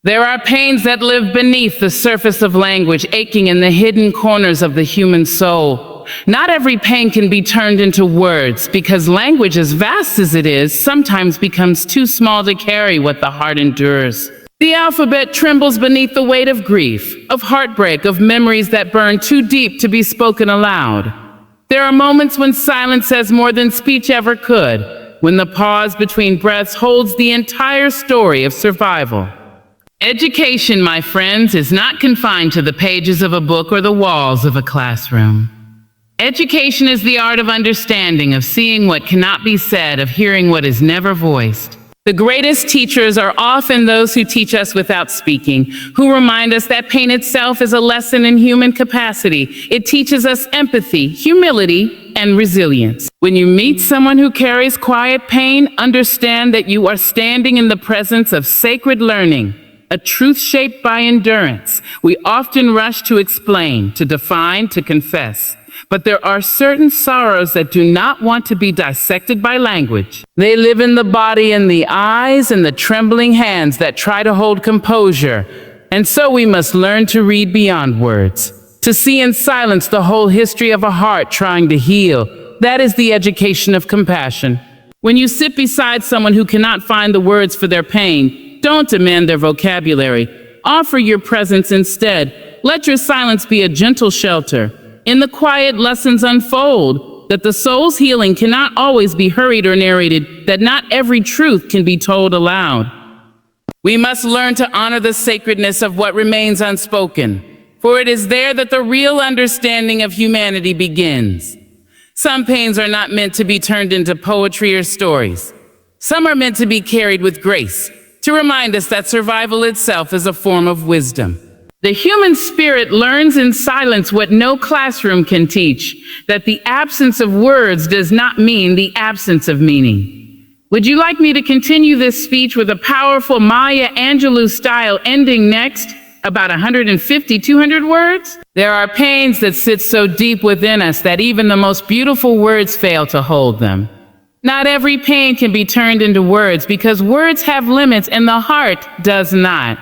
There are pains that live beneath the surface of language, aching in the hidden corners of the human soul. Not every pain can be turned into words, because language, as vast as it is, sometimes becomes too small to carry what the heart endures. The alphabet trembles beneath the weight of grief, of heartbreak, of memories that burn too deep to be spoken aloud. There are moments when silence says more than speech ever could, when the pause between breaths holds the entire story of survival. Education, my friends, is not confined to the pages of a book or the walls of a classroom. Education is the art of understanding, of seeing what cannot be said, of hearing what is never voiced. The greatest teachers are often those who teach us without speaking, who remind us that pain itself is a lesson in human capacity. It teaches us empathy, humility, and resilience. When you meet someone who carries quiet pain, understand that you are standing in the presence of sacred learning, a truth shaped by endurance. We often rush to explain, to define, to confess. But there are certain sorrows that do not want to be dissected by language. They live in the body and the eyes and the trembling hands that try to hold composure. And so we must learn to read beyond words, to see in silence the whole history of a heart trying to heal. That is the education of compassion. When you sit beside someone who cannot find the words for their pain, don't demand their vocabulary. Offer your presence instead. Let your silence be a gentle shelter. In the quiet, lessons unfold that the soul's healing cannot always be hurried or narrated, that not every truth can be told aloud. We must learn to honor the sacredness of what remains unspoken, for it is there that the real understanding of humanity begins. Some pains are not meant to be turned into poetry or stories. Some are meant to be carried with grace, to remind us that survival itself is a form of wisdom. The human spirit learns in silence what no classroom can teach, that the absence of words does not mean the absence of meaning. Would you like me to continue this speech with a powerful Maya Angelou style ending next? About 150, 200 words? There are pains that sit so deep within us that even the most beautiful words fail to hold them. Not every pain can be turned into words, because words have limits and the heart does not.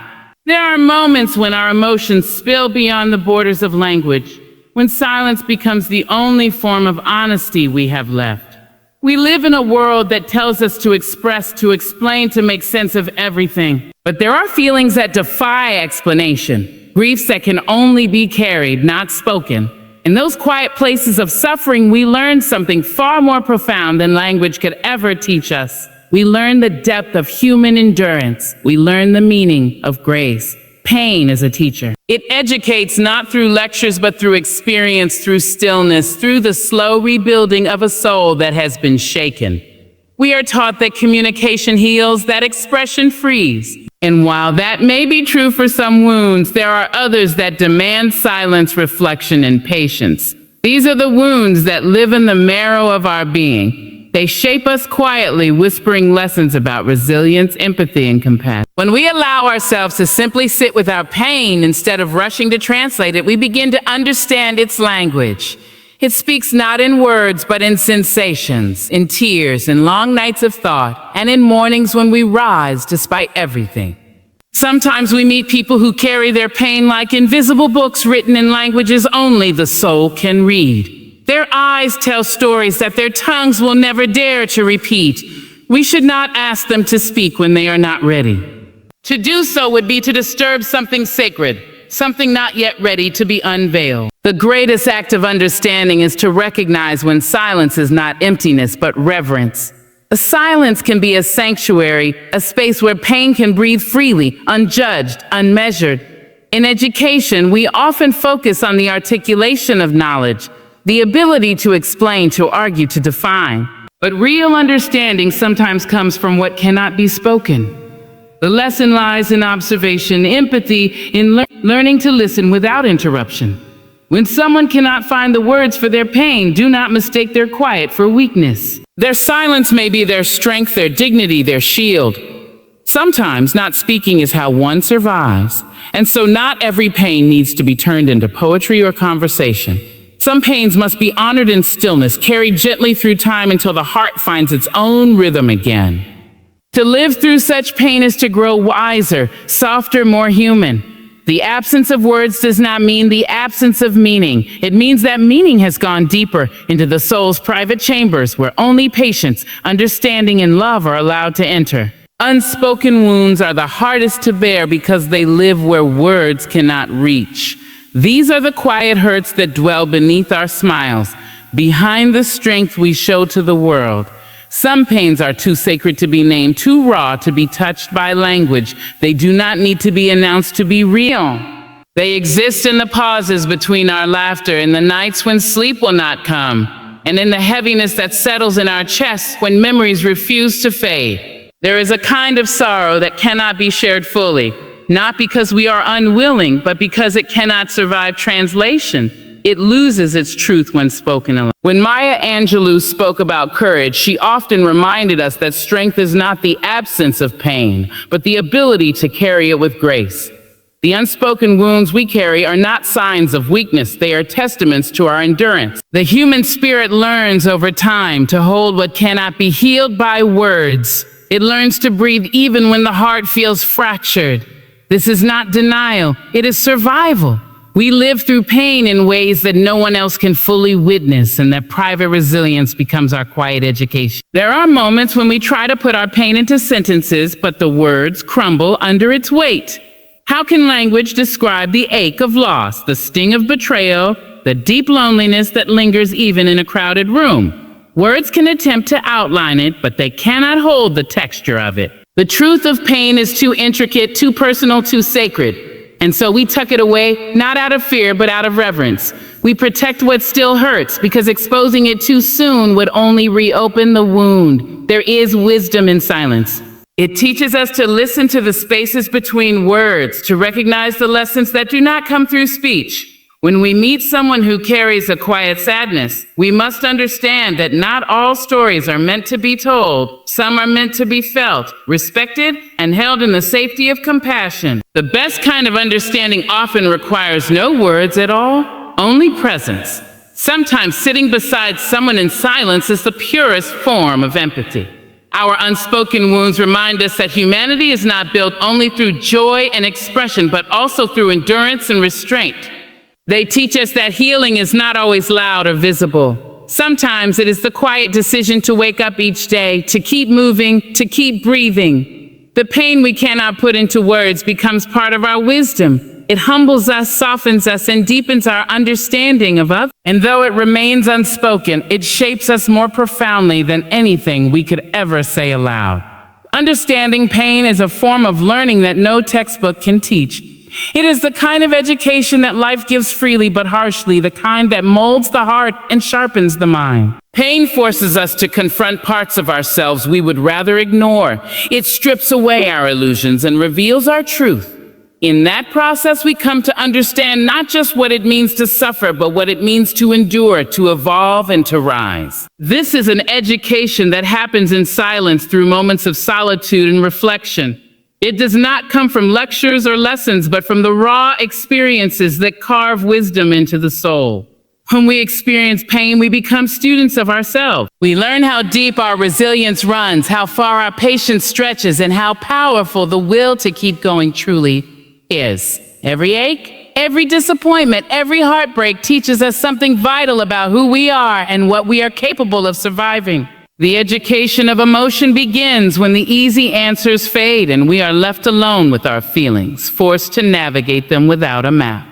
There are moments when our emotions spill beyond the borders of language, when silence becomes the only form of honesty we have left. We live in a world that tells us to express, to explain, to make sense of everything. But there are feelings that defy explanation, griefs that can only be carried, not spoken. In those quiet places of suffering, we learn something far more profound than language could ever teach us. We learn the depth of human endurance. We learn the meaning of grace. Pain is a teacher. It educates not through lectures, but through experience, through stillness, through the slow rebuilding of a soul that has been shaken. We are taught that communication heals, that expression frees. And while that may be true for some wounds, there are others that demand silence, reflection, and patience. These are the wounds that live in the marrow of our being. They shape us quietly, whispering lessons about resilience, empathy, and compassion. When we allow ourselves to simply sit with our pain instead of rushing to translate it, we begin to understand its language. It speaks not in words, but in sensations, in tears, in long nights of thought, and in mornings when we rise despite everything. Sometimes we meet people who carry their pain like invisible books written in languages only the soul can read. Their eyes tell stories that their tongues will never dare to repeat. We should not ask them to speak when they are not ready. To do so would be to disturb something sacred, something not yet ready to be unveiled. The greatest act of understanding is to recognize when silence is not emptiness, but reverence. A silence can be a sanctuary, a space where pain can breathe freely, unjudged, unmeasured. In education, we often focus on the articulation of knowledge, the ability to explain, to argue, to define. But real understanding sometimes comes from what cannot be spoken. The lesson lies in observation, empathy, in learning to listen without interruption. When someone cannot find the words for their pain, do not mistake their quiet for weakness. Their silence may be their strength, their dignity, their shield. Sometimes not speaking is how one survives. And so not every pain needs to be turned into poetry or conversation. Some pains must be honored in stillness, carried gently through time until the heart finds its own rhythm again. To live through such pain is to grow wiser, softer, more human. The absence of words does not mean the absence of meaning. It means that meaning has gone deeper into the soul's private chambers where only patience, understanding, and love are allowed to enter. Unspoken wounds are the hardest to bear because they live where words cannot reach. These are the quiet hurts that dwell beneath our smiles, behind the strength we show to the world. Some pains are too sacred to be named, too raw to be touched by language. They do not need to be announced to be real. They exist in the pauses between our laughter, in the nights when sleep will not come, and in the heaviness that settles in our chests when memories refuse to fade. There is a kind of sorrow that cannot be shared fully, not because we are unwilling, but because it cannot survive translation. It loses its truth when spoken alone. When Maya Angelou spoke about courage, she often reminded us that strength is not the absence of pain, but the ability to carry it with grace. The unspoken wounds we carry are not signs of weakness. They are testaments to our endurance. The human spirit learns over time to hold what cannot be healed by words. It learns to breathe even when the heart feels fractured. This is not denial, it is survival. We live through pain in ways that no one else can fully witness, and that private resilience becomes our quiet education. There are moments when we try to put our pain into sentences, but the words crumble under its weight. How can language describe the ache of loss, the sting of betrayal, the deep loneliness that lingers even in a crowded room? Words can attempt to outline it, but they cannot hold the texture of it. The truth of pain is too intricate, too personal, too sacred. And so we tuck it away, not out of fear, but out of reverence. We protect what still hurts, because exposing it too soon would only reopen the wound. There is wisdom in silence. It teaches us to listen to the spaces between words, to recognize the lessons that do not come through speech. When we meet someone who carries a quiet sadness, we must understand that not all stories are meant to be told. Some are meant to be felt, respected, and held in the safety of compassion. The best kind of understanding often requires no words at all, only presence. Sometimes sitting beside someone in silence is the purest form of empathy. Our unspoken wounds remind us that humanity is not built only through joy and expression, but also through endurance and restraint. They teach us that healing is not always loud or visible. Sometimes it is the quiet decision to wake up each day, to keep moving, to keep breathing. The pain we cannot put into words becomes part of our wisdom. It humbles us, softens us, and deepens our understanding of others. And though it remains unspoken, it shapes us more profoundly than anything we could ever say aloud. Understanding pain is a form of learning that no textbook can teach. It is the kind of education that life gives freely but harshly, the kind that molds the heart and sharpens the mind. Pain forces us to confront parts of ourselves we would rather ignore. It strips away our illusions and reveals our truth. In that process, we come to understand not just what it means to suffer, but what it means to endure, to evolve, and to rise. This is an education that happens in silence through moments of solitude and reflection. It does not come from lectures or lessons, but from the raw experiences that carve wisdom into the soul. When we experience pain, we become students of ourselves. We learn how deep our resilience runs, how far our patience stretches, and how powerful the will to keep going truly is. Every ache, every disappointment, every heartbreak teaches us something vital about who we are and what we are capable of surviving. The education of emotion begins when the easy answers fade and we are left alone with our feelings, forced to navigate them without a map.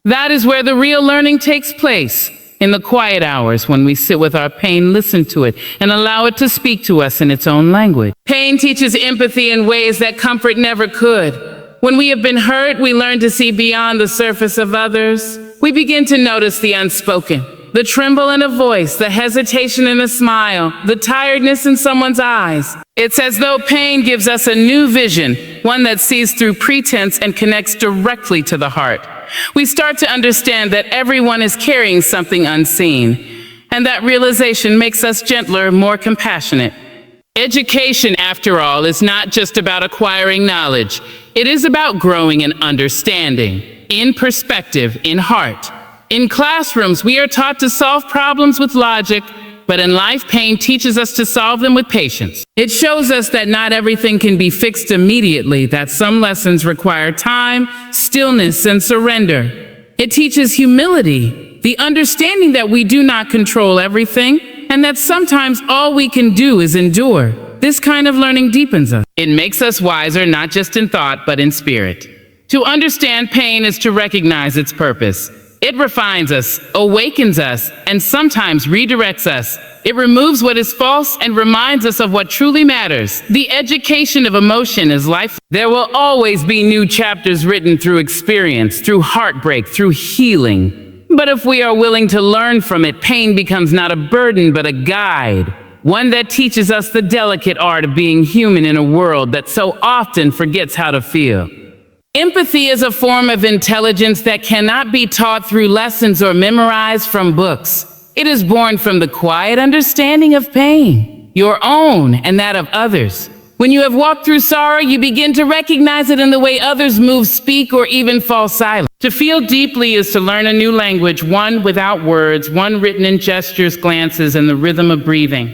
That is where the real learning takes place, in the quiet hours when we sit with our pain, listen to it, and allow it to speak to us in its own language. Pain teaches empathy in ways that comfort never could. When we have been hurt, we learn to see beyond the surface of others. We begin to notice the unspoken. The tremble in a voice, the hesitation in a smile, the tiredness in someone's eyes. It's as though pain gives us a new vision, one that sees through pretense and connects directly to the heart. We start to understand that everyone is carrying something unseen, and that realization makes us gentler, more compassionate. Education, after all, is not just about acquiring knowledge. It is about growing in understanding, in perspective, in heart. In classrooms, we are taught to solve problems with logic, But in life, pain teaches us to solve them with patience. It shows us that not everything can be fixed immediately, that some lessons require time, stillness, and surrender. It teaches humility, the understanding that we do not control everything, and that sometimes all we can do is endure. This kind of learning deepens us. It makes us wiser, not just in thought, but in spirit. To understand pain is to recognize its purpose. It refines us, awakens us, and sometimes redirects us. It removes what is false and reminds us of what truly matters. The education of emotion is life. There will always be new chapters written through experience, through heartbreak, through healing. But if we are willing to learn from it, pain becomes not a burden, but a guide. One that teaches us the delicate art of being human in a world that so often forgets how to feel. Empathy is a form of intelligence that cannot be taught through lessons or memorized from books. It is born from the quiet understanding of pain, your own and that of others. When you have walked through sorrow, you begin to recognize it in the way others move, speak, or even fall silent. To feel deeply is to learn a new language, one without words, one written in gestures, glances, and the rhythm of breathing.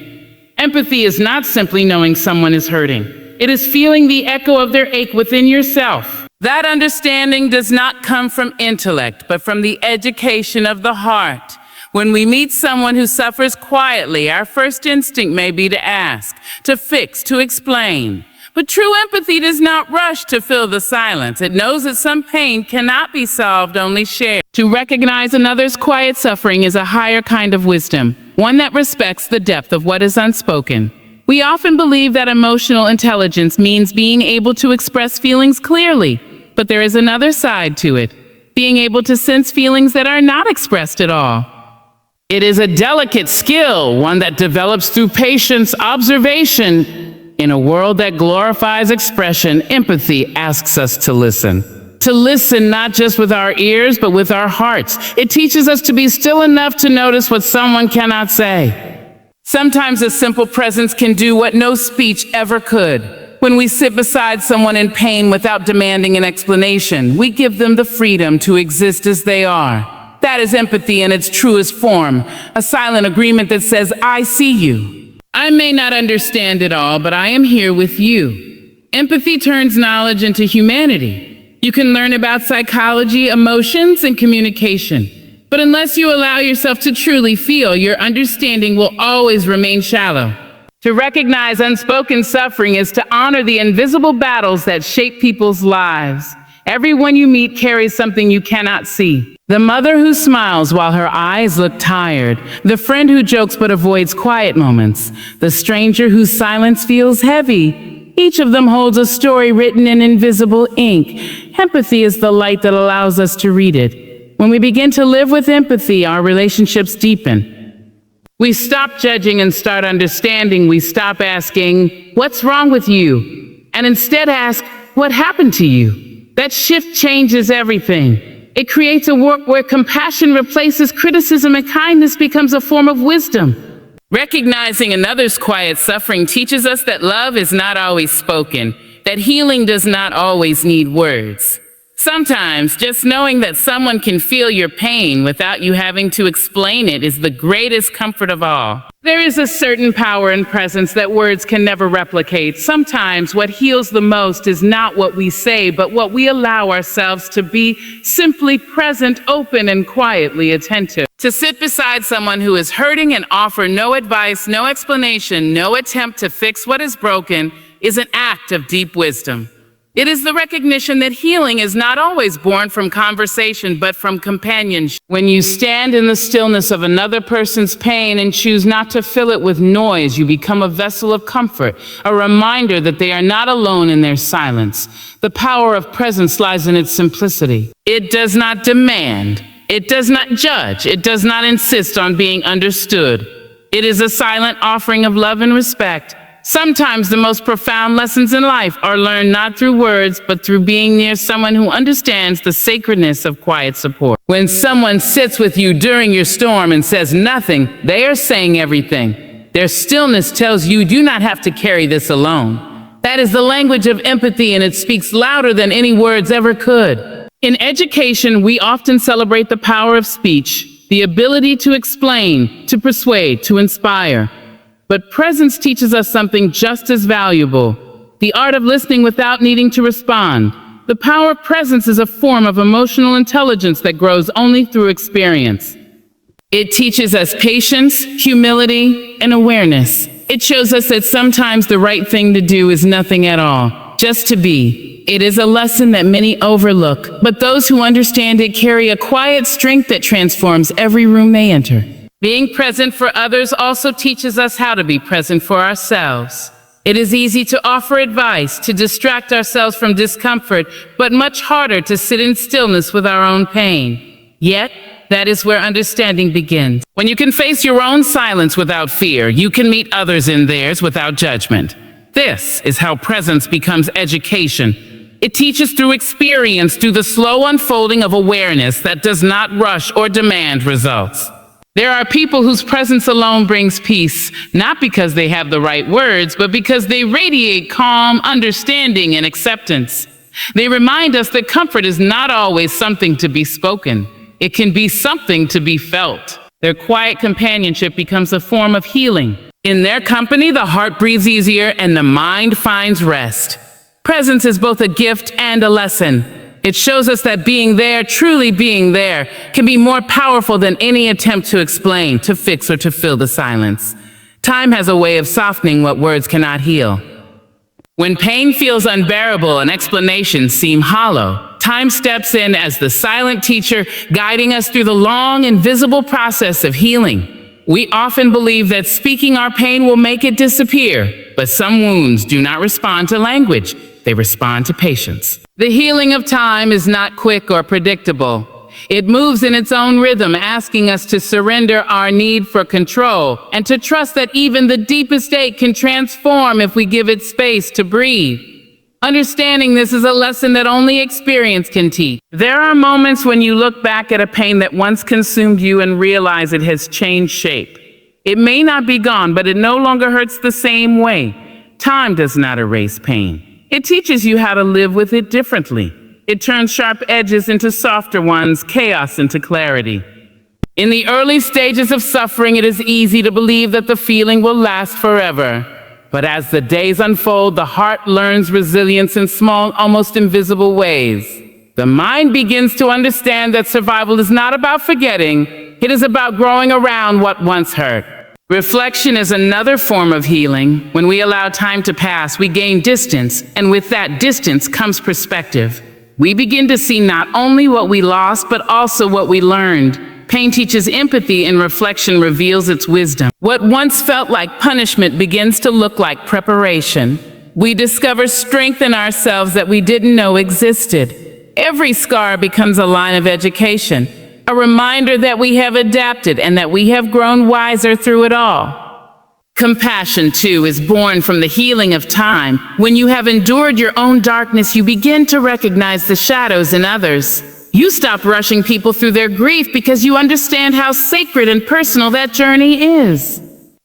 Empathy is not simply knowing someone is hurting. It is feeling the echo of their ache within yourself. That understanding does not come from intellect, but from the education of the heart. When we meet someone who suffers quietly, our first instinct may be to ask, to fix, to explain. But true empathy does not rush to fill the silence. It knows that some pain cannot be solved, only shared. To recognize another's quiet suffering is a higher kind of wisdom, one that respects the depth of what is unspoken. We often believe that emotional intelligence means being able to express feelings clearly, but there is another side to it, being able to sense feelings that are not expressed at all. It is a delicate skill, one that develops through patience, observation. In a world that glorifies expression, empathy asks us to listen. To listen not just with our ears, but with our hearts. It teaches us to be still enough to notice what someone cannot say. Sometimes a simple presence can do what no speech ever could. When we sit beside someone in pain without demanding an explanation, we give them the freedom to exist as they are. That is empathy in its truest form, a silent agreement that says, I see you. I may not understand it all, but I am here with you. Empathy turns knowledge into humanity. You can learn about psychology, emotions, and communication. But unless you allow yourself to truly feel, your understanding will always remain shallow. To recognize unspoken suffering is to honor the invisible battles that shape people's lives. Everyone you meet carries something you cannot see. The mother who smiles while her eyes look tired. The friend who jokes but avoids quiet moments. The stranger whose silence feels heavy. Each of them holds a story written in invisible ink. Empathy is the light that allows us to read it. When we begin to live with empathy, our relationships deepen. We stop judging and start understanding. We stop asking, what's wrong with you? And instead ask, what happened to you? That shift changes everything. It creates a world where compassion replaces criticism and kindness becomes a form of wisdom. Recognizing another's quiet suffering teaches us that love is not always spoken, that healing does not always need words. Sometimes just knowing that someone can feel your pain without you having to explain it is the greatest comfort of all. There is a certain power and presence that words can never replicate. Sometimes what heals the most is not what we say, but what we allow ourselves to be, simply present, open, and quietly attentive. To sit beside someone who is hurting and offer no advice, no explanation, no attempt to fix what is broken is an act of deep wisdom. It is the recognition that healing is not always born from conversation, but from companionship. When you stand in the stillness of another person's pain and choose not to fill it with noise, you become a vessel of comfort, a reminder that they are not alone in their silence. The power of presence lies in its simplicity. It does not demand. It does not judge. It does not insist on being understood. It is a silent offering of love and respect. Sometimes the most profound lessons in life are learned not through words, but through being near someone who understands the sacredness of quiet support. When someone sits with you during your storm and says nothing, they are saying everything. Their stillness tells you do not have to carry this alone. That is the language of empathy, and it speaks louder than any words ever could. In education, we often celebrate the power of speech. the ability to explain, to persuade, to inspire. But presence teaches us something just as valuable, the art of listening without needing to respond. The power of presence is a form of emotional intelligence that grows only through experience. It teaches us patience, humility, and awareness. It shows us that sometimes the right thing to do is nothing at all, just to be. It is a lesson that many overlook, but those who understand it carry a quiet strength that transforms every room they enter. Being present for others also teaches us how to be present for ourselves. It is easy to offer advice, to distract ourselves from discomfort, but much harder to sit in stillness with our own pain. Yet, that is where understanding begins. When you can face your own silence without fear, you can meet others in theirs without judgment. This is how presence becomes education. It teaches through experience, through the slow unfolding of awareness that does not rush or demand results. There are people whose presence alone brings peace, not because they have the right words, but because they radiate calm, understanding, and acceptance. They remind us that comfort is not always something to be spoken. It can be something to be felt. Their quiet companionship becomes a form of healing. In their company, the heart breathes easier and the mind finds rest. Presence is both a gift and a lesson. It shows us that being there, truly being there, can be more powerful than any attempt to explain, to fix, or to fill the silence. Time has a way of softening what words cannot heal. When pain feels unbearable and explanations seem hollow, time steps in as the silent teacher, guiding us through the long, invisible process of healing. We often believe that speaking our pain will make it disappear, but some wounds do not respond to language. They respond to patience. The healing of time is not quick or predictable. It moves in its own rhythm, asking us to surrender our need for control and to trust that even the deepest ache can transform if we give it space to breathe. Understanding this is a lesson that only experience can teach. There are moments when you look back at a pain that once consumed you and realize it has changed shape. It may not be gone, but it no longer hurts the same way. Time does not erase pain. It teaches you how to live with it differently. It turns sharp edges into softer ones, chaos into clarity. In the early stages of suffering, it is easy to believe that the feeling will last forever. But as the days unfold, the heart learns resilience in small, almost invisible ways. The mind begins to understand that survival is not about forgetting. It is about growing around what once hurt. Reflection is another form of healing. When we allow time to pass, we gain distance, and with that distance comes perspective. We begin to see not only what we lost, but also what we learned. Pain teaches empathy, and reflection reveals its wisdom. What once felt like punishment begins to look like preparation. We discover strength in ourselves that we didn't know existed. Every scar becomes a line of education, a reminder that we have adapted and that we have grown wiser through it all. Compassion, too, is born from the healing of time. When you have endured your own darkness, you begin to recognize the shadows in others. You stop rushing people through their grief because you understand how sacred and personal that journey is.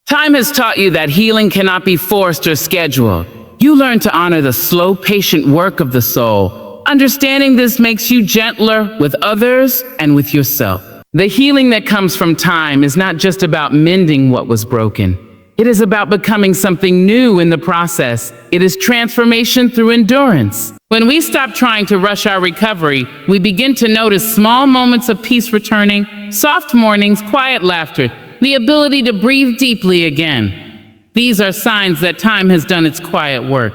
Time has taught you that healing cannot be forced or scheduled. You learn to honor the slow, patient work of the soul. Understanding this makes you gentler with others and with yourself. The healing that comes from time is not just about mending what was broken. It is about becoming something new in the process. It is transformation through endurance. When we stop trying to rush our recovery, we begin to notice small moments of peace returning, soft mornings, quiet laughter, the ability to breathe deeply again. These are signs that time has done its quiet work.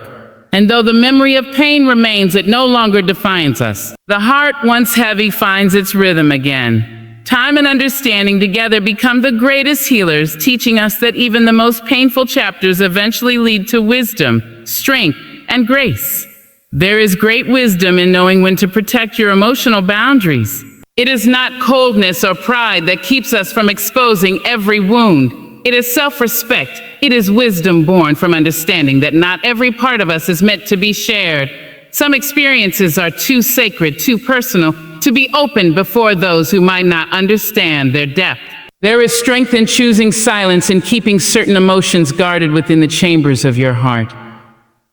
And though the memory of pain remains, it no longer defines us. The heart, once heavy, finds its rhythm again. Time and understanding together become the greatest healers, teaching us that even the most painful chapters eventually lead to wisdom, strength, and grace. There is great wisdom in knowing when to protect your emotional boundaries. It is not coldness or pride that keeps us from exposing every wound. It is self-respect. It is wisdom born from understanding that not every part of us is meant to be shared. Some experiences are too sacred, too personal, to be opened before those who might not understand their depth. There is strength in choosing silence and keeping certain emotions guarded within the chambers of your heart.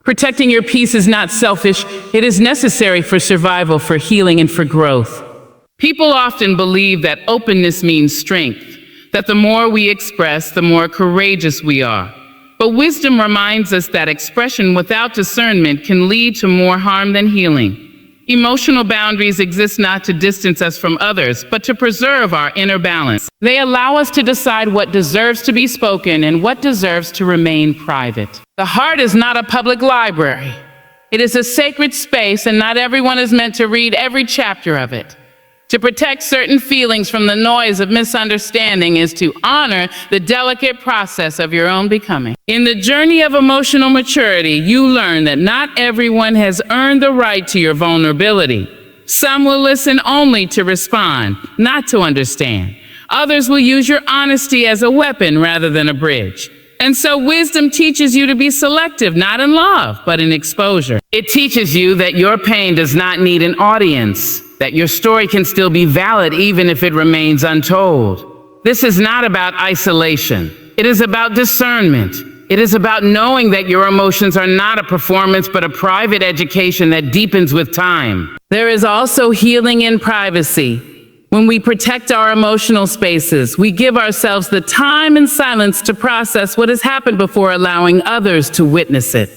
Protecting your peace is not selfish. It is necessary for survival, for healing, and for growth. People often believe that openness means strength, that the more we express, the more courageous we are. But wisdom reminds us that expression without discernment can lead to more harm than healing. Emotional boundaries exist not to distance us from others, but to preserve our inner balance. They allow us to decide what deserves to be spoken and what deserves to remain private. The heart is not a public library. It is a sacred space, and not everyone is meant to read every chapter of it. To protect certain feelings from the noise of misunderstanding is to honor the delicate process of your own becoming. In the journey of emotional maturity, you learn that not everyone has earned the right to your vulnerability. Some will listen only to respond, not to understand. Others will use your honesty as a weapon rather than a bridge. And so wisdom teaches you to be selective, not in love, but in exposure. It teaches you that your pain does not need an audience, that your story can still be valid even if it remains untold. This is not about isolation. It is about discernment. It is about knowing that your emotions are not a performance, but a private education that deepens with time. There is also healing in privacy. When we protect our emotional spaces, we give ourselves the time and silence to process what has happened before allowing others to witness it.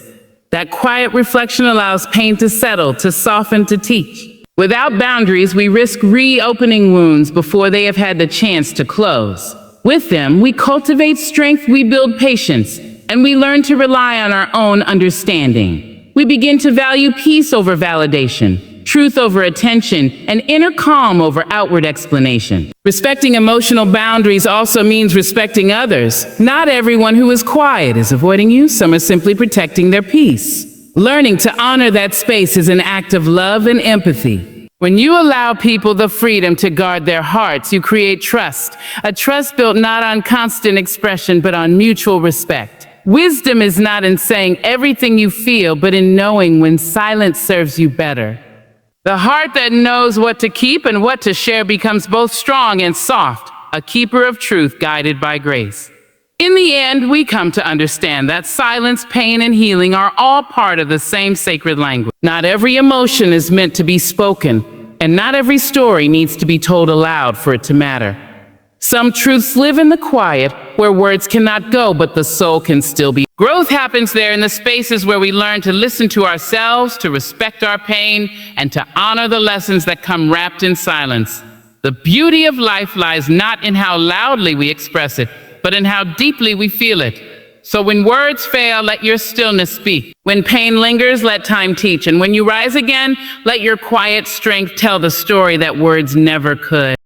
That quiet reflection allows pain to settle, to soften, to teach. Without boundaries, we risk reopening wounds before they have had the chance to close. With them, we cultivate strength, we build patience, and we learn to rely on our own understanding. We begin to value peace over validation, truth over attention, and inner calm over outward explanation. Respecting emotional boundaries also means respecting others. Not everyone who is quiet is avoiding you. Some are simply protecting their peace. Learning to honor that space is an act of love and empathy. When you allow people the freedom to guard their hearts, you create trust. A trust built not on constant expression, but on mutual respect. Wisdom is not in saying everything you feel, but in knowing when silence serves you better. The heart that knows what to keep and what to share becomes both strong and soft, a keeper of truth guided by grace. In the end, we come to understand that silence, pain, and healing are all part of the same sacred language. Not every emotion is meant to be spoken, and not every story needs to be told aloud for it to matter. Some truths live in the quiet, where words cannot go, but the soul can still be. Growth happens there in the spaces where we learn to listen to ourselves, to respect our pain, and to honor the lessons that come wrapped in silence. The beauty of life lies not in how loudly we express it, but in how deeply we feel it. So when words fail, let your stillness speak. When pain lingers, let time teach. And when you rise again, let your quiet strength tell the story that words never could.